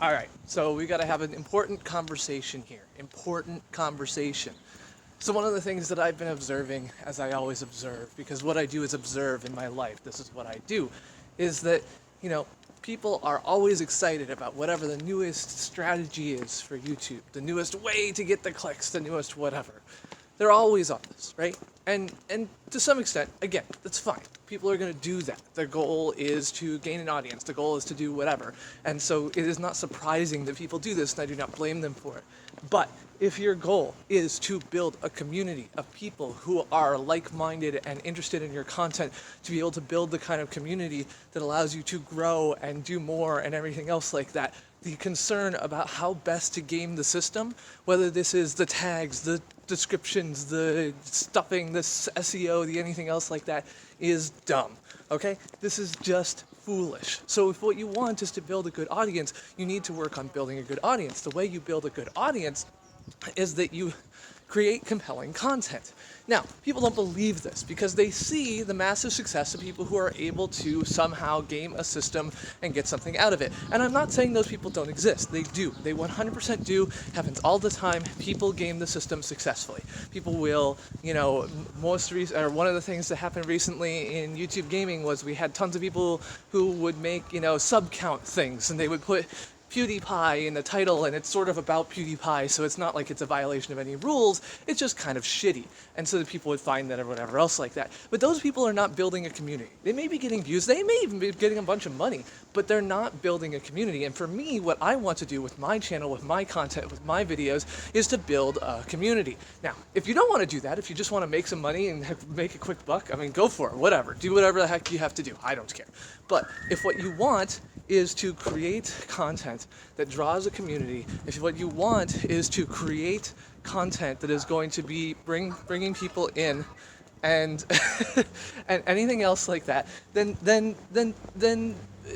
All right, so we got to have an important conversation here. Important conversation. So one of the things that I've been observing, as I always observe, because what I do is observe in my life, this is what I do, is that, you know, people are always excited about whatever the newest strategy is for YouTube, the newest way to get the clicks, the newest whatever. They're always on this, right? And to some extent, again, that's fine. People are going to do that. Their goal is to gain an audience. The goal is to do whatever. And so it is not surprising that people do this, and I do not blame them for it. But if your goal is to build a community of people who are like-minded and interested in your content, to be able to build the kind of community that allows you to grow and do more and everything else like that, the concern about how best to game the system, whether this is the tags, the descriptions, the stuffing, the SEO, the anything else like that, is dumb, okay? This is just foolish. So if what you want is to build a good audience, you need to work on building a good audience. The way you build a good audience is that you create compelling content. Now, people don't believe this because they see the massive success of people who are able to somehow game a system and get something out of it. And I'm not saying those people don't exist. They do. They 100% do. Happens all the time. People game the system successfully. People will, one of the things that happened recently in YouTube gaming was we had tons of people who would make, sub count things, and they would put PewDiePie in the title, and it's sort of about PewDiePie, so it's not like it's a violation of any rules, it's just kind of shitty. And so that people would find that or whatever else like that. But those people are not building a community. They may be getting views, they may even be getting a bunch of money, but they're not building a community. And for me, what I want to do with my channel, with my content, with my videos, is to build a community. Now, if you don't want to do that, if you just want to make some money and make a quick buck, I mean, go for it, whatever. Do whatever the heck you have to do, I don't care. But if what you want is to create content that draws a community, if what you want is to create content that is going to be bringing people in and and anything else like that, then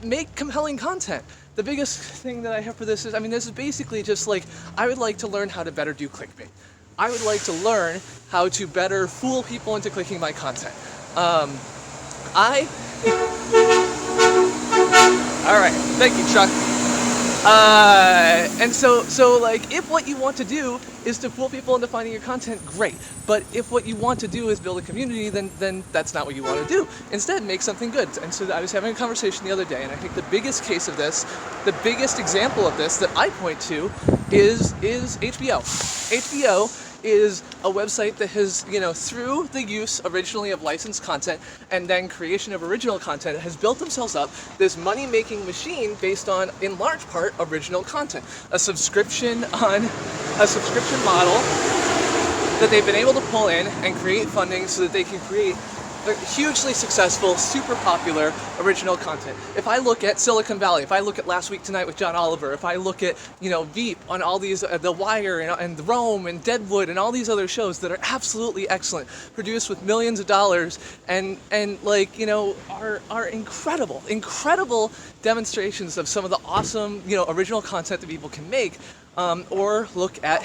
make compelling content. The biggest thing that I have for this is, this is basically just like, I would like to learn how to better do clickbait. I would like to learn how to better fool people into clicking my content. All right, thank you, Chuck. And so like, if what you want to do is to fool people into finding your content, great. But if what you want to do is build a community, then that's not what you want to do. Instead, make something good. And so I was having a conversation the other day, and I think the biggest case of this, the biggest example of this that I point to is HBO. HBO is a website that has, through the use originally of licensed content and then creation of original content, has built themselves up this money-making machine based on, in large part, original content. A subscription model that they've been able to pull in and create funding so that they can create hugely successful, super popular original content. If I look at Silicon Valley, if I look at Last Week Tonight with John Oliver, if I look at, Veep on all these, The Wire and Rome and Deadwood and all these other shows that are absolutely excellent, produced with millions of dollars and are incredible demonstrations of some of the awesome, original content that people can make. Or look at,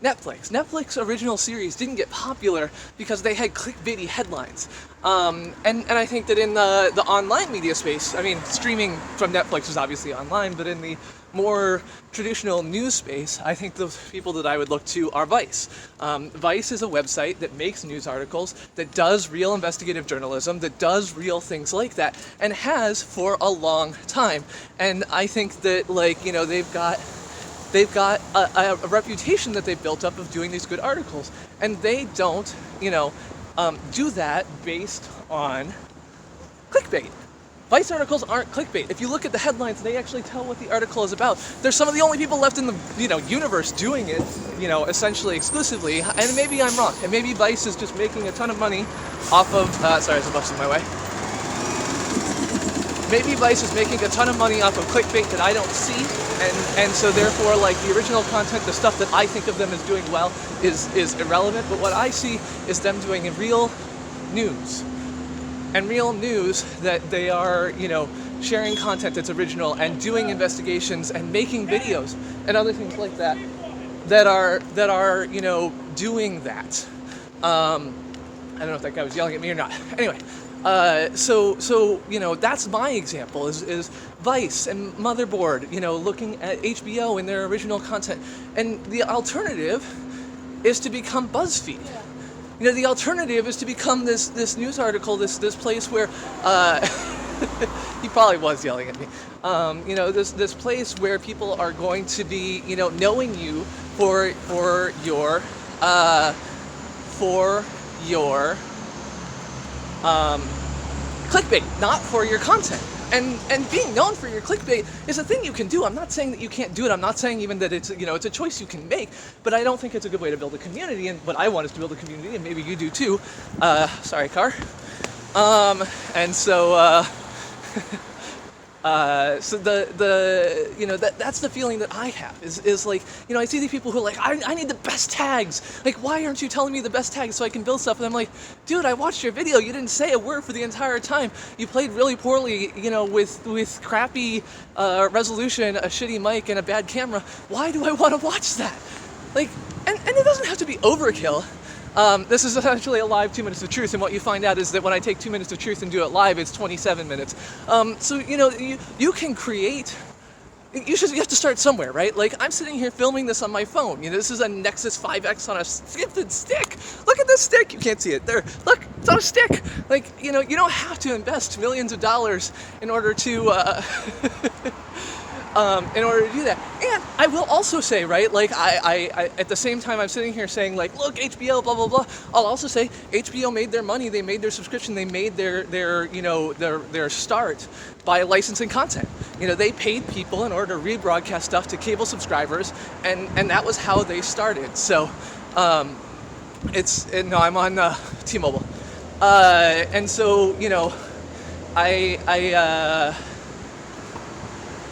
Netflix. Netflix original series didn't get popular because they had clickbaity headlines. And I think that in the online media space, streaming from Netflix is obviously online, but in the more traditional news space, I think the people that I would look to are Vice. Vice is a website that makes news articles, that does real investigative journalism, that does real things like that, and has for a long time. And I think that, they've got a reputation that they've built up of doing these good articles, and they don't, do that based on clickbait. Vice articles aren't clickbait. If you look at the headlines, they actually tell what the article is about. They're some of the only people left in the, universe doing it, essentially exclusively. And maybe I'm wrong, and maybe Vice is just making a ton of money off of. Sorry, there's a bus in my way. Maybe Vice is making a ton of money off of clickbait that I don't see, and so therefore, the original content, the stuff that I think of them as doing well, is irrelevant. But what I see is them doing real news, and real news that they are, sharing content that's original and doing investigations and making videos and other things like that, that are doing that. I don't know if that guy was yelling at me or not. Anyway. So that's my example is Vice and Motherboard, looking at HBO and their original content. And the alternative is to become BuzzFeed. The alternative is to become this news article, this place where he probably was yelling at me. This place where people are going to be, knowing you for your clickbait, not for your content. And being known for your clickbait is a thing you can do. I'm not saying that you can't do it. I'm not saying even that it's a choice you can make. But I don't think it's a good way to build a community. And what I want is to build a community, and maybe you do too. Sorry, car. And so. So that's the feeling that I have is like, I see these people who are like, I need the best tags. Like, why aren't you telling me the best tags so I can build stuff? And I'm like, dude, I watched your video. You didn't say a word for the entire time. You played really poorly, with crappy resolution, a shitty mic, and a bad camera. Why do I want to watch that? Like, and it doesn't have to be overkill. This is essentially a live 2 minutes of truth, and what you find out is that when I take 2 minutes of truth and do it live, it's 27 minutes. So you can create. You have to start somewhere, right? Like, I'm sitting here filming this on my phone. This is a Nexus 5X on a shifted stick. Look at this stick. You can't see it there. Look, it's on a stick. Like, you don't have to invest millions of dollars in order to. In order to do that. And I will also say, right, like I at the same time I'm sitting here saying, like, look, HBO, blah, blah, blah. I'll also say HBO made their money, they made their subscription, they made their start by licensing content. They paid people in order to rebroadcast stuff to cable subscribers, and that was how they started. So I'm on T-Mobile. And so,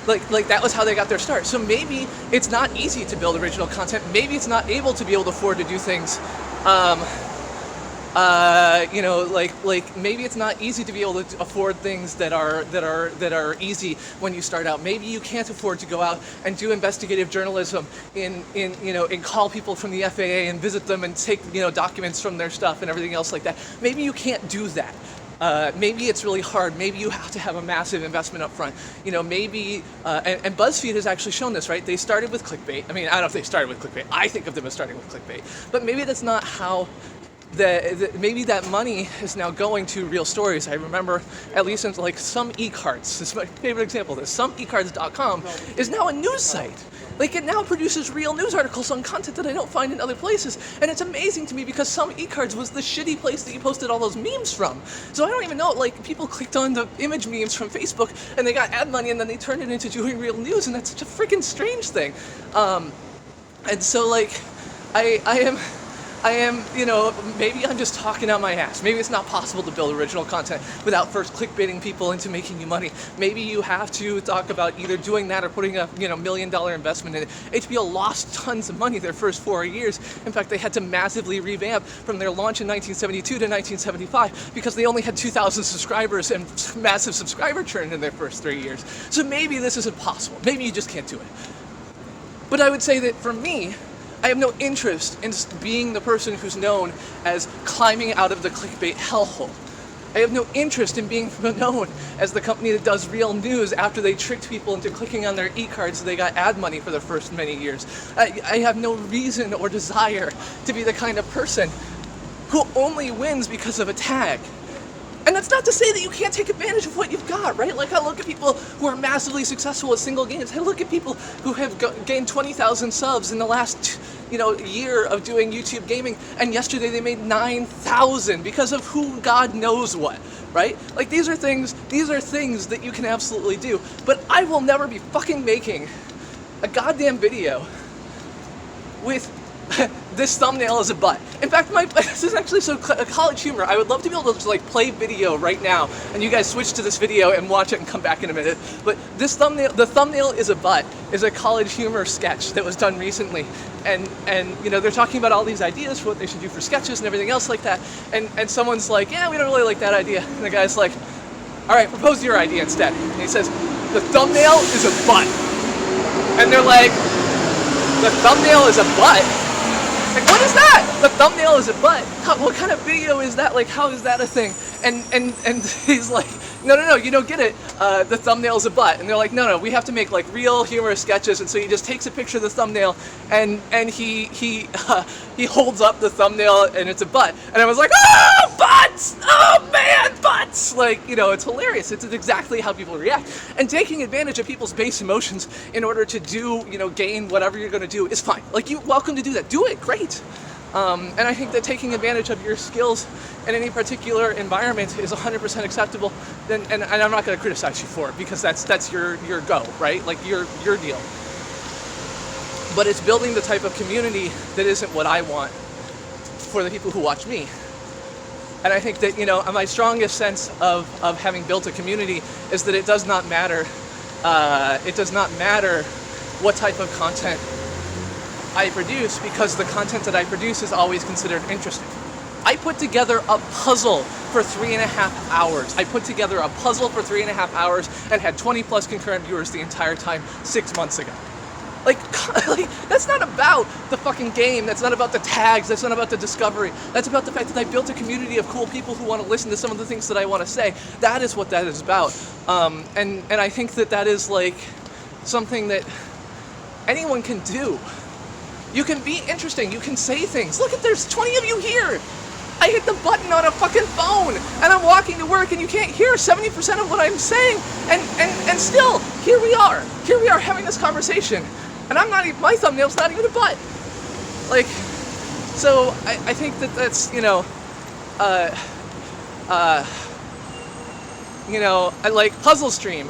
Like that was how they got their start. So maybe it's not easy to build original content. Maybe it's not able to be able to afford to do things. Like maybe it's not easy to be able to afford things that are easy when you start out. Maybe you can't afford to go out and do investigative journalism and call people from the FAA and visit them and take documents from their stuff and everything else like that. Maybe you can't do that. Maybe it's really hard. Maybe you have to have a massive investment up front. Maybe, and BuzzFeed has actually shown this, right? They started with clickbait. I mean, I don't know if they started with clickbait. I think of them as starting with clickbait. But maybe that's not how maybe that money is now going to real stories. I remember, at least in like some eCards, this is my favorite example of this, some eCards.com is now a news site. Like, it now produces real news articles on content that I don't find in other places. And it's amazing to me because some eCards was the shitty place that you posted all those memes from. So I don't even know, like, people clicked on the image memes from Facebook and they got ad money and then they turned it into doing real news, and that's such a freaking strange thing. And so, like, I am, maybe I'm just talking out my ass. Maybe it's not possible to build original content without first clickbaiting people into making you money. Maybe you have to talk about either doing that or putting a, $1 million investment in it. HBO lost tons of money their first 4 years. In fact, they had to massively revamp from their launch in 1972 to 1975 because they only had 2,000 subscribers and massive subscriber churn in their first 3 years. So maybe this isn't possible. Maybe you just can't do it. But I would say that for me, I have no interest in being the person who's known as climbing out of the clickbait hellhole. I have no interest in being known as the company that does real news after they tricked people into clicking on their e-cards so they got ad money for the first many years. I have no reason or desire to be the kind of person who only wins because of a tag. And that's not to say that you can't take advantage of what you've got, right? Like, I look at people who are massively successful at single games. I look at people who have gained 20,000 subs in the last, year of doing YouTube gaming, and yesterday they made 9,000 because of who God knows what, right? Like, these are things that you can absolutely do. But I will never be fucking making a goddamn video with this thumbnail is a butt. In fact, this is actually so College Humor. I would love to be able to just play video right now, and you guys switch to this video and watch it and come back in a minute. But this thumbnail, the thumbnail is a butt, is a College Humor sketch that was done recently, and they're talking about all these ideas for what they should do for sketches and everything else like that. And someone's like, yeah, we don't really like that idea. And the guy's like, all right, propose your idea instead. And he says, the thumbnail is a butt. And they're like, the thumbnail is a butt? Like, what is that? The thumbnail is a butt. What kind of video is that? Like, how is that a thing? And he's like, no, you don't get it. The thumbnail is a butt. And they're like, no, we have to make like real humorous sketches. And so he just takes a picture of the thumbnail and he holds up the thumbnail and it's a butt. And I was like, oh, butts! Oh man, butts! Like, you know, it's hilarious. It's exactly how people react. And taking advantage of people's base emotions in order to do, you know, gain whatever you're going to do is fine. Like, you're welcome to do that. Do it, great. And I think that taking advantage of your skills in any particular environment is 100% acceptable. And I'm not going to criticize you for it because that's your go, right? Like your deal. But it's building the type of community that isn't what I want for the people who watch me. And I think that, you know, my strongest sense of having built a community is that it does not matter. It does not matter what type of content I produce, because the content that I produce is always considered interesting. I put together a puzzle for 3.5 hours. I put together a puzzle for 3.5 hours and had 20 plus concurrent viewers the entire time 6 months ago. Like, that's not about the fucking game. That's not about the tags. That's not about the discovery. That's about the fact that I built a community of cool people who want to listen to some of the things that I want to say. That is what that is about. And I think that is like something that anyone can do. You can be interesting. You can say things. Look, there's 20 of you here. I hit the button on a fucking phone and I'm walking to work and you can't hear 70% of what I'm saying. And still, here we are. Here we are having this conversation. And I'm not even, my thumbnail's not even a butt. Like, so I think that's, you know, I like puzzle stream.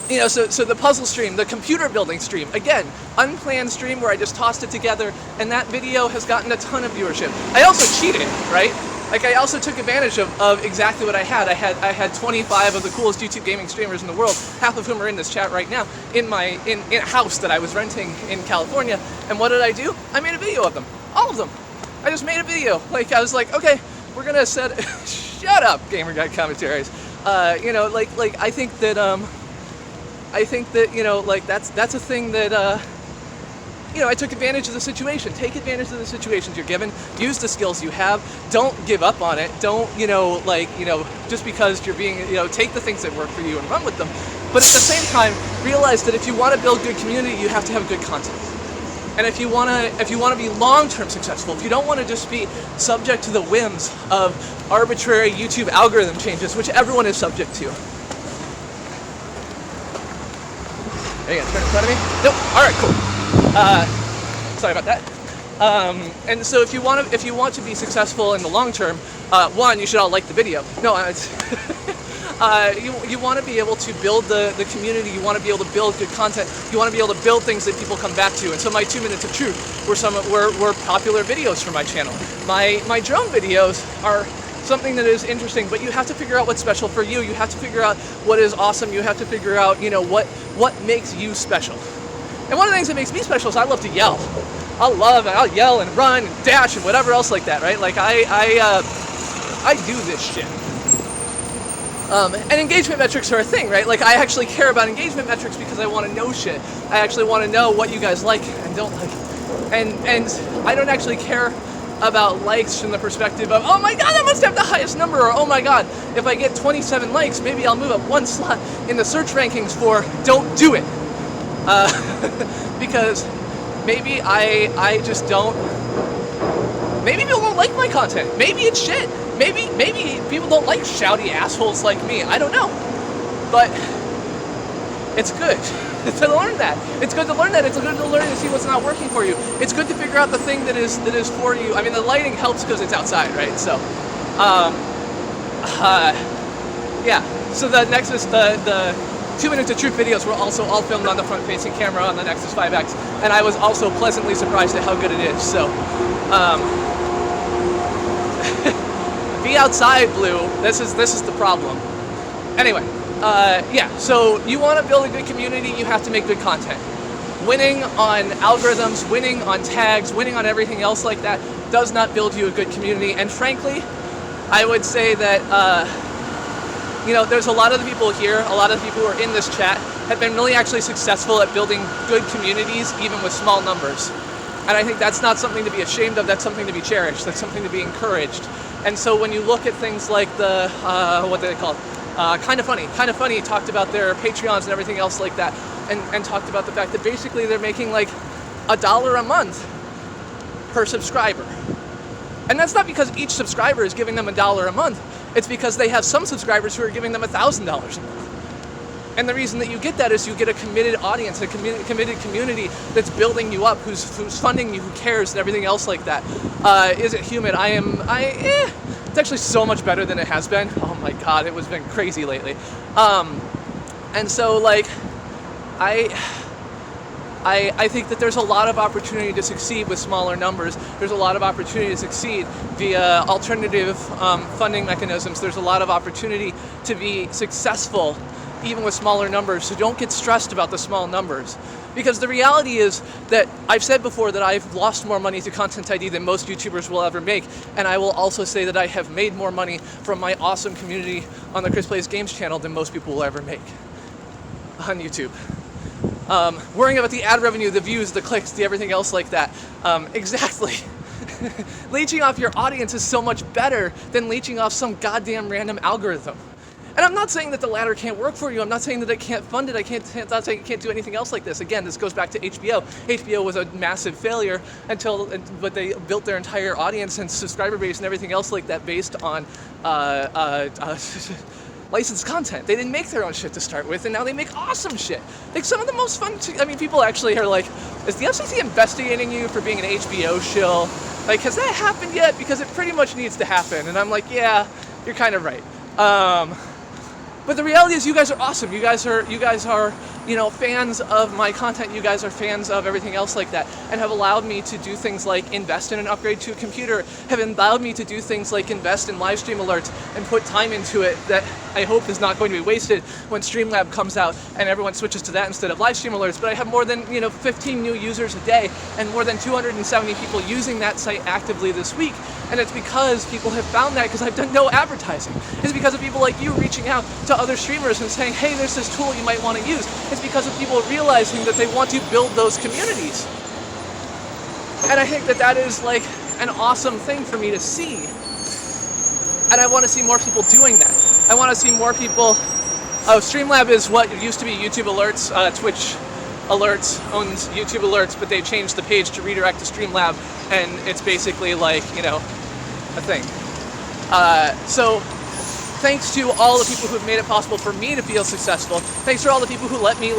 You know, so the puzzle stream, the computer building stream, again, unplanned stream where I just tossed it together, and that video has gotten a ton of viewership. I also cheated, right? Like, I also took advantage of exactly what I had. I had 25 of the coolest YouTube gaming streamers in the world, half of whom are in this chat right now, in a house that I was renting in California. And what did I do? I made a video of them, all of them. I just made a video. Like, I was like, okay, we're gonna set. Shut up, Gamer Guy Commentaries. You know, like I think that, you know, like that's a thing that, you know, I took advantage of the situation. Take advantage of the situations you're given. Use the skills you have. Don't give up on it. Don't, you know, like, you know, just because you're being, you know, take the things that work for you and run with them. But at the same time, realize that if you want to build good community, you have to have good content. And if you want to be long-term successful, if you don't want to just be subject to the whims of arbitrary YouTube algorithm changes, which everyone is subject to. Are you gonna turn in front of me? Nope. All right, cool. Sorry about that. And so if you want to be successful in the long term, one, you should all like the video. No, you want to be able to build the community. You want to be able to build good content. You want to be able to build things that people come back to. And so my 2 minutes of truth were popular videos for my channel. My drone videos are something that is interesting, but you have to figure out what's special for you. You have to figure out what is awesome. You have to figure out, you know, what makes you special. And one of the things that makes me special is I love to yell. I'll yell and run and dash and whatever else like that, right? Like I do this shit. And engagement metrics are a thing, right? Like, I actually care about engagement metrics because I want to know shit. I actually want to know what you guys like and don't like. And I don't actually care about likes from the perspective of, oh my god, I must have the highest number, or oh my god, if I get 27 likes, maybe I'll move up one slot in the search rankings for don't do it. Because maybe I just don't, maybe people don't like my content. Maybe it's shit. Maybe people don't like shouty assholes like me. I don't know. But it's good to learn that. It's good to learn that. It's good to learn to see what's not working for you. It's good to figure out the thing that is for you. I mean, the lighting helps because it's outside, right? So, yeah. So the Nexus, the 2 minutes of truth videos were also all filmed on the front-facing camera on the Nexus 5X, and I was also pleasantly surprised at how good it is. So, be outside, Blue. This is the problem. Anyway, yeah. So you want to build a good community, you have to make good content. Winning on algorithms, winning on tags, winning on everything else like that does not build you a good community. And frankly, I would say that there's a lot of the people here, a lot of the people who are in this chat have been really actually successful at building good communities, even with small numbers. And I think that's not something to be ashamed of, that's something to be cherished, that's something to be encouraged. And so when you look at things like the, what do they call it? Kind of Funny talked about their Patreons and everything else like that, and talked about the fact that basically they're making like $1 a month per subscriber. And that's not because each subscriber is giving them $1 a month, it's because they have some subscribers who are giving them $1,000 a month. And the reason that you get that is you get a committed audience, a committed community that's building you up, who's funding you, who cares, and everything else like that. Is it humid? It's actually so much better than it has been. Oh my God, it has been crazy lately. And so like, I think that there's a lot of opportunity to succeed with smaller numbers. There's a lot of opportunity to succeed via alternative funding mechanisms. There's a lot of opportunity to be successful even with smaller numbers, so don't get stressed about the small numbers. Because the reality is that I've said before that I've lost more money to Content ID than most YouTubers will ever make, and I will also say that I have made more money from my awesome community on the Chris Plays Games channel than most people will ever make on YouTube. Worrying about the ad revenue, the views, the clicks, the everything else like that. Exactly. Leeching off your audience is so much better than leeching off some goddamn random algorithm. And I'm not saying that the latter can't work for you. I'm not saying that it can't fund it. I'm not saying it can't do anything else like this. Again, this goes back to HBO. HBO was a massive failure but they built their entire audience and subscriber base and everything else like that based on licensed content. They didn't make their own shit to start with, and now they make awesome shit. Like some of the most fun, people actually are like, is the FCC investigating you for being an HBO shill? Like, has that happened yet? Because it pretty much needs to happen. And I'm like, yeah, you're kind of right. But the reality is you guys are awesome. You guys are, fans of my content. You guys are fans of everything else like that, and have allowed me to do things like invest in an upgrade to a computer, have allowed me to do things like invest in live stream alerts and put time into it that I hope is not going to be wasted when Streamlab comes out and everyone switches to that instead of live stream alerts. But I have more than, 15 new users a day and more than 270 people using that site actively this week. And it's because people have found that because I've done no advertising. It's because of people like you reaching out to other streamers and saying, hey, there's this tool you might want to use. It's because of people realizing that they want to build those communities. And I think that that is like an awesome thing for me to see. And I want to see more people doing that. I want to see more people. Streamlab is what used to be YouTube Alerts. Twitch Alerts owns YouTube Alerts, but they changed the page to redirect to Streamlab, and it's basically like, a thing. So thanks to all the people who've made it possible for me to feel successful. Thanks to all the people who let me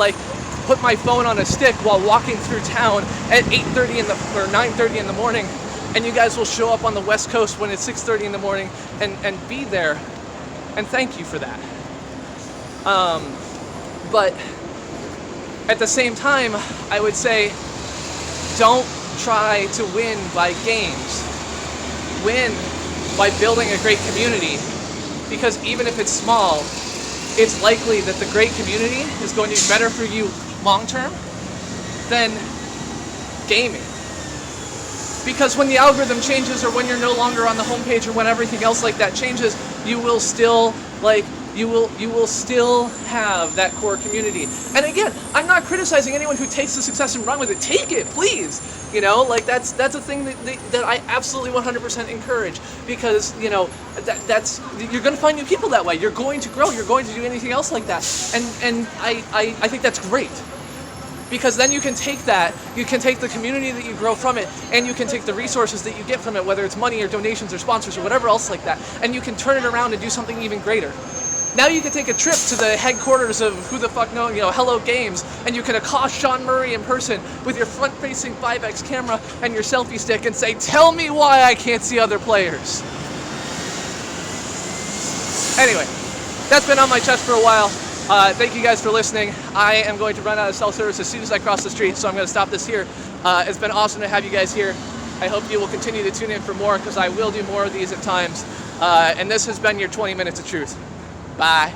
put my phone on a stick while walking through town at 8:30 or 9:30 in the morning, and you guys will show up on the West Coast when it's 6:30 in the morning and be there. And thank you for that. But at the same time, I would say, don't try to win by games. Win by building a great community, because even if it's small, it's likely that the great community is going to be better for you long term than gaming. Because when the algorithm changes, or when you're no longer on the homepage, or when everything else like that changes, you will still you will still have that core community. And again, I'm not criticizing anyone who takes the success and run with it. Take it, please. That's a thing that I absolutely 100% encourage, because that's you're going to find new people that way. You're going to grow. You're going to do anything else like that. And I think that's great. Because then you can take that, you can take the community that you grow from it, and you can take the resources that you get from it, whether it's money or donations or sponsors or whatever else like that, and you can turn it around and do something even greater. Now you can take a trip to the headquarters of who the fuck knows, Hello Games, and you can accost Sean Murray in person with your front-facing 5X camera and your selfie stick and say, tell me why I can't see other players. Anyway, that's been on my chest for a while. Thank you guys for listening. I am going to run out of cell service as soon as I cross the street, so I'm going to stop this here. It's been awesome to have you guys here. I hope you will continue to tune in for more, because I will do more of these at times. And this has been your 20 Minutes of Truth. Bye.